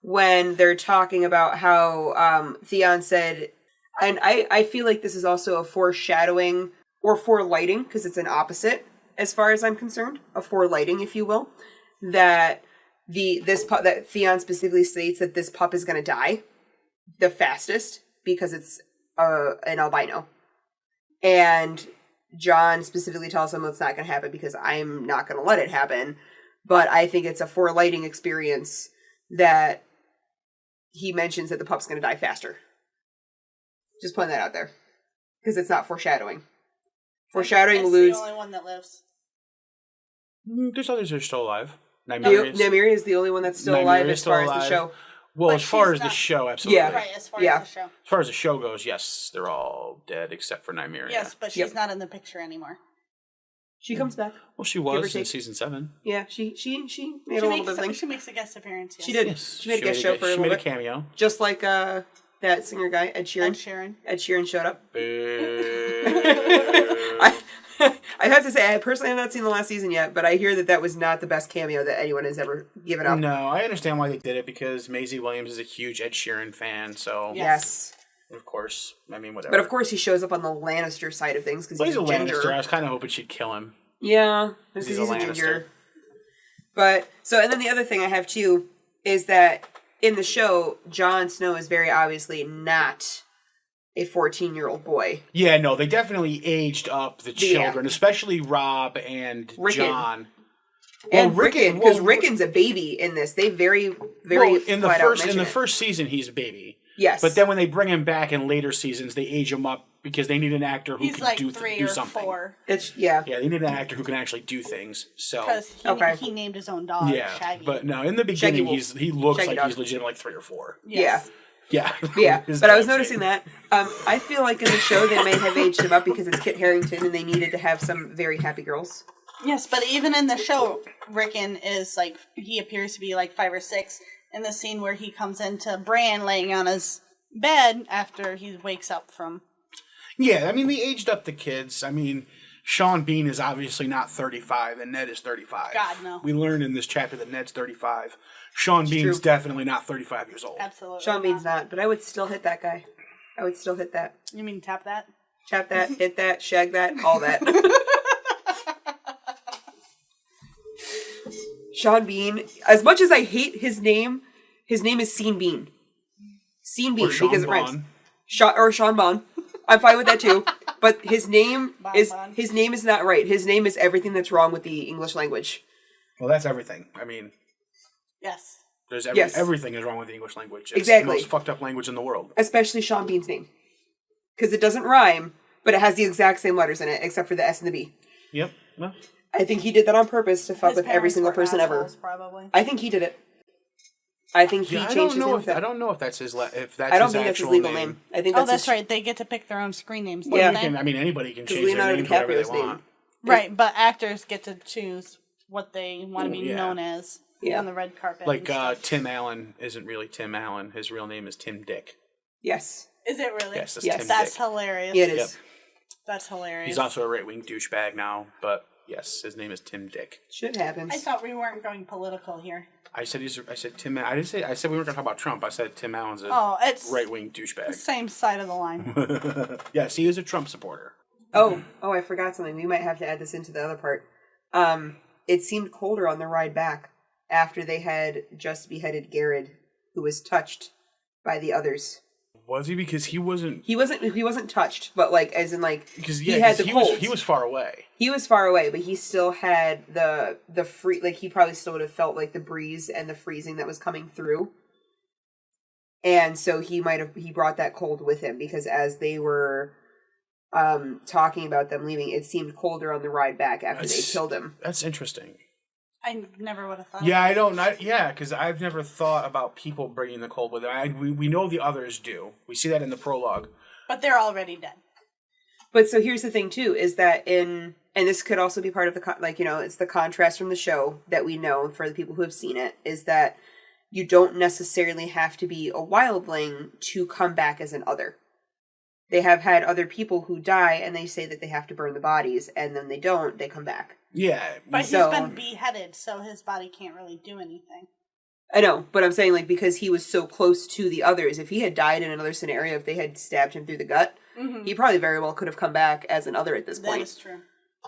when they're talking about how Theon said, and I feel like this is also a foreshadowing, or forelighting, because it's an opposite, as far as I'm concerned, a forelighting, if you will, that that Theon specifically states that this pup is going to die the fastest, because it's an albino. And Jon specifically tells him it's not going to happen because I'm not going to let it happen. But I think it's a forelighting experience that he mentions that the pup's going to die faster. Just putting that out there. Because it's not foreshadowing. Foreshadowing alludes... It's the only one that lives. There's others that are still alive. Nymeria is the only one that's still alive as far as the show. Well, But as far as she's the not- show, absolutely. Yeah. Right, as far as the show. As far as the show goes, yes, they're all dead except for Nymeria. Yes, but she's not in the picture anymore. She comes back. Well, she was in season 7. Yeah, she made a little bit of thing. She makes a guest appearance, yes. She did. Yes, She made a guest show for a little She made bit. a cameo. Just like that singer guy, Ed Sheeran. Ed Sheeran showed up. I have to say, I personally have not seen the last season yet, but I hear that was not the best cameo that anyone has ever given up. No, I understand why they did it, because Maisie Williams is a huge Ed Sheeran fan, so... Yes. Of course. I mean, whatever. But of course he shows up on the Lannister side of things, because he's a ginger. Lannister. I was kind of hoping she'd kill him. Yeah, because he's a ginger. But, and then the other thing I have, too, is that in the show, Jon Snow is very obviously not a 14-year-old boy. Yeah, no, they definitely aged up the children, especially Robb and Rickon. Jon. And Rickon, because Rickon's a baby in this. They very in the first season, he's a baby. Yes. But then when they bring him back in later seasons, they age him up because they need an actor who can do something. 4. Yeah, they need an actor who can actually do things. So because he named his own dog Shaggy. But no, in the beginning he looks Shaggy like dog. he's legit like 3 or 4. Yes. Yeah. But I was noticing that. I feel like in the show they may have aged him up because it's Kit Harington and they needed to have some very happy girls. Yes, but even in the show, Rickon is he appears to be 5 or 6 in the scene where he comes into Bran laying on his bed after he wakes up from... Yeah, I mean, they aged up the kids. I mean, Sean Bean is obviously not 35 and Ned is 35. God, no. We learned in this chapter that Ned's 35. Sean Bean's definitely not 35 years old. Absolutely. Sean Bean's not, but I would still hit that guy. I would still hit that. You mean tap that? Tap that, hit that, shag that, all that. Sean Bean, as much as I hate his name is Scene Bean. Scene Bean, because it rhymes. Or Sean Bon. I'm fine with that too. But his name is not right. His name is everything that's wrong with the English language. Well, that's everything. I mean... Yes. Everything is wrong with the English language. It's exactly. the most fucked up language in the world. Especially Sean Bean's name. Because it doesn't rhyme, but it has the exact same letters in it, except for the S and the B. Yep. Well, I think he did that on purpose to fuck with every single person ever. Probably. I think he did it. I think he changed his name. I don't know if that's his I don't think that's his legal name. I think that's right. They get to pick their own screen names. Yeah. Anybody can change their name to whatever they want. Right, but actors get to choose what they want to be known as on the red carpet. Like Tim Allen isn't really Tim Allen. His real name is Tim Dick. Yes. Is it really? Yes, Tim that's Dick. Hilarious. Yeah, it is. Yep. That's hilarious. He's also a right-wing douchebag now, but yes, his name is Tim Dick. Shit happens. I thought we weren't going political here. I said Tim. I said we weren't going to talk about Trump. I said Tim Allen's a right-wing douchebag. Same side of the line. Yes, he is a Trump supporter. Oh, I forgot something. We might have to add this into the other part. It seemed colder on the ride back after they had just beheaded Garrett, who was touched by the others. Was he? Because he wasn't. He wasn't touched, but because he had the cold. He was far away. He was far away, but he still had the free. He probably still would have felt the breeze and the freezing that was coming through. And so he brought that cold with him because as they were talking about them leaving, it seemed colder on the ride back after they killed him. That's interesting. I never would have thought. Yeah, I don't. Because I've never thought about people bringing the cold with them. We know the others do. We see that in the prologue. But they're already dead. But so here's the thing too, is that and this could also be part of the, it's the contrast from the show that we know for the people who have seen it, is that you don't necessarily have to be a wildling to come back as an other. They have had other people who die and they say that they have to burn the bodies, and then they don't, they come back. Yeah. But he's been beheaded, so his body can't really do anything. I know, but I'm saying, because he was so close to the others, if he had died in another scenario, if they had stabbed him through the gut, he probably very well could have come back as an other at this point. That is true.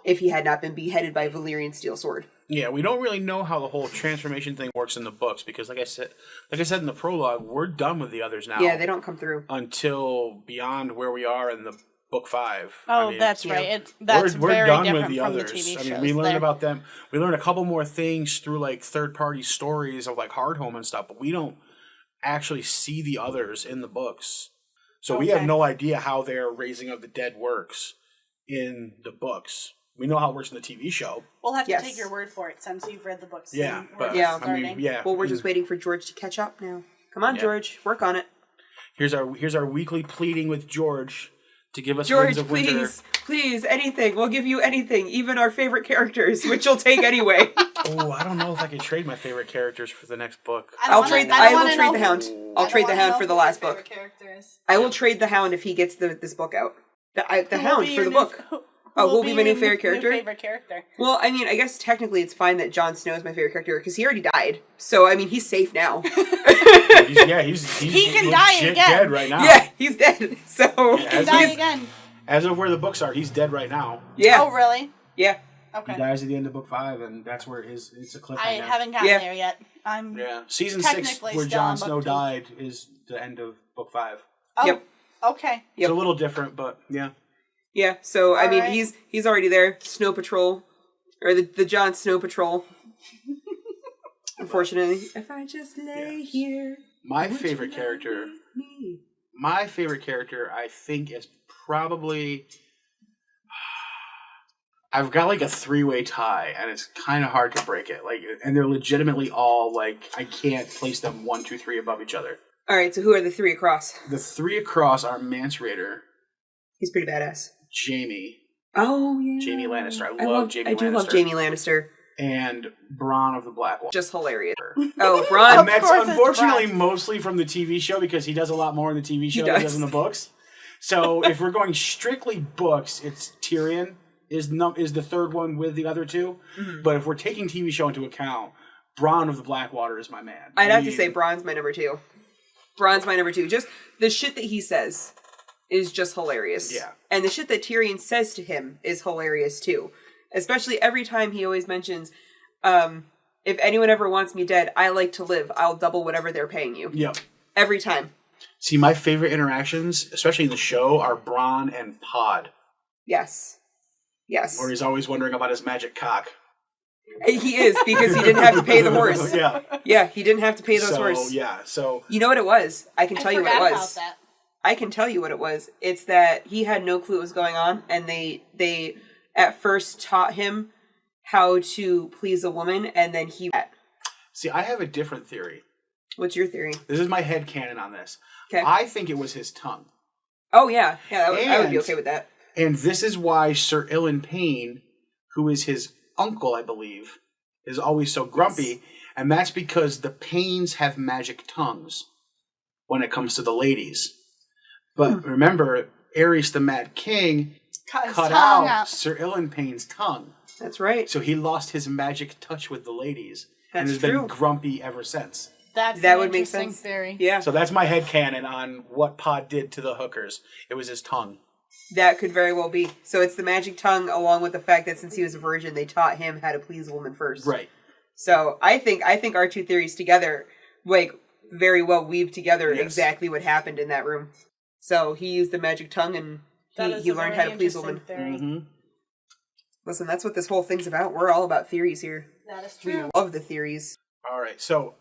If he had not been beheaded by Valyrian steel sword. Yeah, we don't really know how the whole transformation thing works in the books, because like I said in the prologue, we're done with the others now. Yeah, they don't come through until beyond where we are in the book 5. Oh, that's right. That's we're very done different with the from others. The TV shows. I mean, we learned about them. We learned a couple more things through third-party stories of Hardhome and stuff, but we don't actually see the others in the books. So we have no idea how their raising of the dead works in the books. We know how it works in the TV show. We'll have to take your word for it since you've read the books. Yeah, but Well, we're just waiting for George to catch up now. Come on, George, work on it. Here's our weekly pleading with George to give us George, Winds of Winter. please, anything. We'll give you anything, even our favorite characters, which you'll take anyway. Oh, I don't know if I can trade my favorite characters for the next book. I will trade the Hound. I'll trade the Hound for the last book. I will trade the Hound if he gets this book out. The Hound for the book. Who'll be my new favorite character? Well, I mean, I guess technically it's fine that Jon Snow is my favorite character because he already died. So, I mean, he's safe now. He's he can die again. Dead right now. Yeah, he's dead. So he can die again. As of where the books are, he's dead right now. Yeah. Oh, really? Yeah. Okay. He dies at the end of book 5, and that's where it's a cliffhanger. I haven't gotten there yet. Season 6, where Jon Snow died, is the end of book 5. Oh, yep. Okay. It's a little different, but yeah. Yeah, so I mean, he's already there. Snow Patrol, or the Jon Snow Patrol. Unfortunately, if I just lay here. My favorite character, I think, is probably. I've got a 3-way tie, and it's kind of hard to break it. And they're legitimately all I can't place them 1, 2, 3 above each other. All right, so who are the 3 across? The 3 across are Mance Rayder. He's pretty badass. Jaime. Oh, yeah. Jaime Lannister. I love Jaime Lannister. I do love Jaime Lannister. And Bran of the Black Wall. Just hilarious. Oh, Bran. And that's unfortunately mostly from the TV show because he does a lot more in the TV show than he does in the books. So if we're going strictly books, it's Tyrion is the third one with the other 2. Mm-hmm. But if we're taking TV show into account, Bran of the Blackwater is my man. I'd have to say Bran's my number 2. Bran's my number 2. Just the shit that he says is just hilarious. Yeah. And the shit that Tyrion says to him is hilarious too. Especially every time he always mentions, if anyone ever wants me dead, I like to live. I'll double whatever they're paying you. Yep. Every time. See, my favorite interactions, especially in the show, are Bran and Pod. Yes. Yes. Where he's always wondering about his magic cock. He is, because he didn't have to pay the horse. Yeah. Yeah, he didn't have to pay those horse. Yeah, so... You know what it was? I can tell you what it was. About that. I can tell you what it was. It's that he had no clue what was going on, and they at first taught him how to please a woman, and then he... See, I have a different theory. What's your theory? This is my headcanon on this. Okay. I think it was his tongue. Oh, yeah. Yeah, I would be okay with that. And this is why Sir Ilan Payne, who is his uncle, I believe, is always so grumpy. Yes. And that's because the Paynes have magic tongues when it comes to the ladies. But remember, Aerys the Mad King cut out Sir Ilan Payne's tongue. That's right. So he lost his magic touch with the ladies. That's and has been grumpy ever since. That would make sense. Theory. Yeah. So that's my headcanon on what Pod did to the hookers. It was his tongue. That could very well be. So it's the magic tongue along with the fact that since he was a virgin, they taught him how to please a woman first. Right. So I think our two theories together, very well weave together exactly what happened in that room. So he used the magic tongue and he learned how to please a woman. Mm-hmm. Listen, that's what this whole thing's about. We're all about theories here. That is true. We love the theories. All right. So,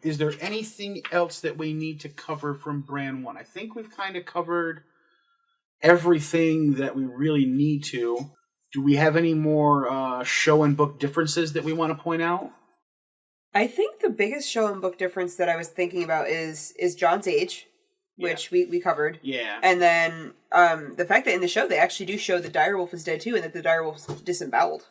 is there anything else that we need to cover from Bran 1? I think we've kind of covered everything that we really need to. Do we have any more show and book differences that we want to point out? I think the biggest show and book difference that I was thinking about is Jon's age, which we covered. Yeah. And then the fact that in the show they actually do show the direwolf is dead too, and that the direwolf's disemboweled.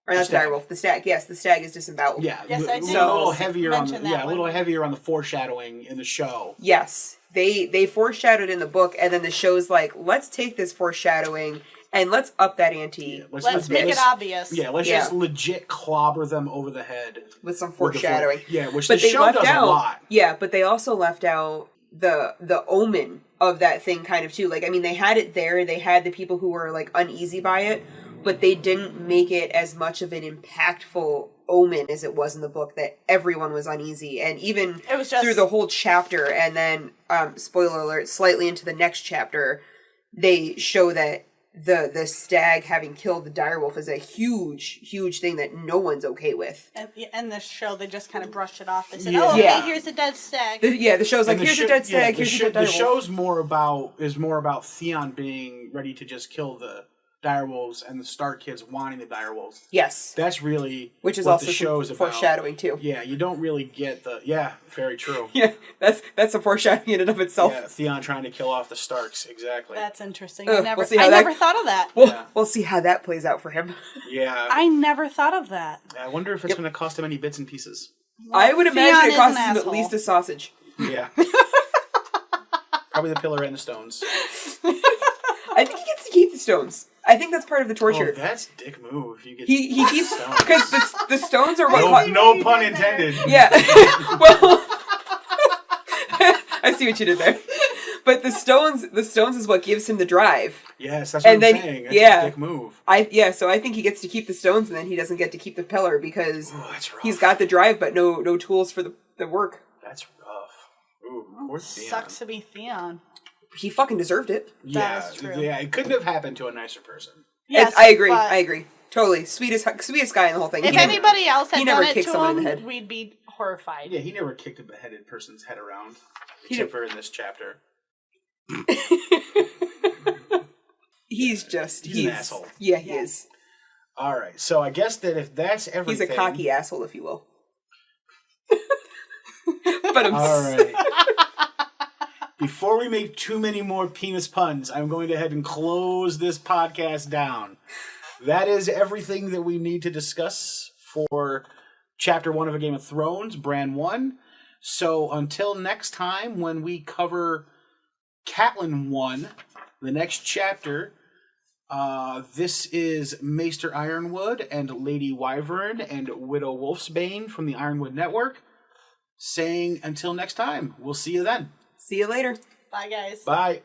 Or not the direwolf, the stag. Yes, the stag is disemboweled. Yeah, yes, I did a little heavier on the, that a little heavier on the foreshadowing in the show. Yes, they foreshadowed in the book, and then the show's like, let's take this foreshadowing and let's up that ante. Yeah, let's make it obvious. Yeah, let's just legit clobber them over the head with some foreshadowing. Which but the show does a lot. Yeah, but they also left out the omen of that thing kind of too. Like, I mean, they had it there. They had the people who were like uneasy by it, but they didn't make it as much of an impactful omen as it was in the book that everyone was uneasy. And even it was just through the whole chapter, and then, spoiler alert, slightly into the next chapter, they show that the stag having killed the direwolf is a huge thing that no one's okay with. And the show, they just kind of brushed it off. They said, here's a dead stag. The show's like, here's a dead stag, here's a dead direwolf. The show's more about Theon being ready to just kill the direwolves and the Stark kids wanting the direwolves. Yes. That's really which is what also the show's about. Foreshadowing too. Yeah, you don't really get the very true. Yeah, that's a foreshadowing in and of itself. Yeah, Theon trying to kill off the Starks, exactly. That's interesting. I never thought of that. We'll see how that plays out for him. Yeah. I never thought of that. I wonder if it's going to cost him any bits and pieces. Well, I would imagine it costs him at least a sausage. Yeah. Probably the pillar and the stones. I think he gets to keep the stones. I think that's part of the torture. Oh, that's dick move. You get he keeps because the stones are what. No pun intended. Yeah. Well, I see what you did there. But the stones is what gives him the drive. Yes, that's what I'm saying. That's a dick move. So I think he gets to keep the stones, and then he doesn't get to keep the pillar because he's rough. got the drive, but no tools for the work. That's rough. Ooh, poor Theon. Sucks to be Theon. He fucking deserved it. Yeah, that is true. Yeah, it couldn't have happened to a nicer person. Yes, I agree. Totally. Sweetest guy in the whole thing. If anybody else had done it to someone in the head. we'd be horrified. Yeah, he never kicked a beheaded person's head around, except for in this chapter. He's an asshole. Yeah, he is. All right, so I guess that if that's everything... He's a cocky asshole, if you will. But all right. Before we make too many more penis puns, I'm going to go ahead and close this podcast down. That is everything that we need to discuss for Chapter 1 of A Game of Thrones, Bran 1. So until next time, when we cover Catelyn 1, the next chapter, this is Maester Ironwood and Lady Wyvern and Widow Wolfsbane from the Ironwood Network saying until next time. We'll see you then. See you later. Bye, guys. Bye.